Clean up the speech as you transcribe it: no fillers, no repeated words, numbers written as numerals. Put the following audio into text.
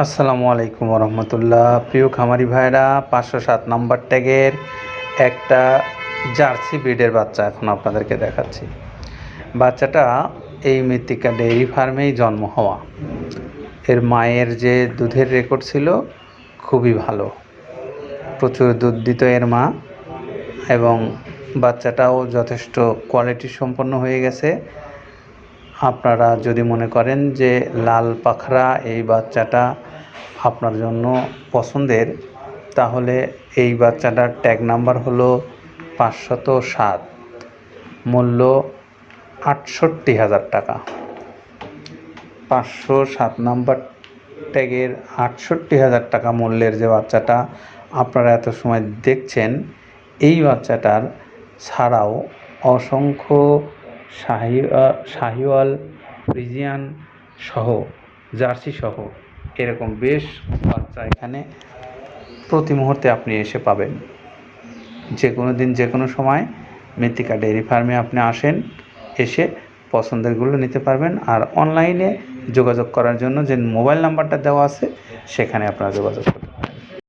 আসসালামু আলাইকুম রহমতুল্লাহ। প্রিয় খামারি ভাইরা, 507 নাম্বার ট্যাগের একটা জার্সি ব্রিডের বাচ্চা এখন আপনাদেরকে দেখাচ্ছি। বাচ্চাটা এই মৃত্তিকা ডেইরি ফার্মেই জন্ম হওয়া। এর মায়ের যে দুধের রেকর্ড ছিল খুবই ভালো, প্রচুর দুধ দিত এর মা, এবং বাচ্চাটাও যথেষ্ট কোয়ালিটি সম্পন্ন হয়ে গেছে। আপনারা যদি মনে করেন যে লাল পাখরা এই বাচ্চাটা আপনার জন্য পছন্দের, তাহলে এই বাচ্চাটার ট্যাগ নাম্বার হলো 507, মূল্য 68,000 টাকা। 507 নাম্বার ট্যাগের 68,000 টাকা মূল্যের যে বাচ্চাটা আপনারা এত সময় দেখছেন, এই বাচ্চাটার ছাড়াও অসংখ্য শাহিওয়াল, ফ্রিজিয়ান সহ, জার্সি সহ এরকম বেশ বাচ্চা এখানে প্রতি মুহূর্তে আপনি এসে পাবেন। যে কোনো দিন যে কোনো সময় মৃত্তিকা ডেইরি ফার্মে আপনি আসেন, এসে পছন্দেরগুলো নিতে পারবেন। আর অনলাইনে যোগাযোগ করার জন্য যে মোবাইল নাম্বারটা দেওয়া আছে সেখানে আপনারা যোগাযোগ করতে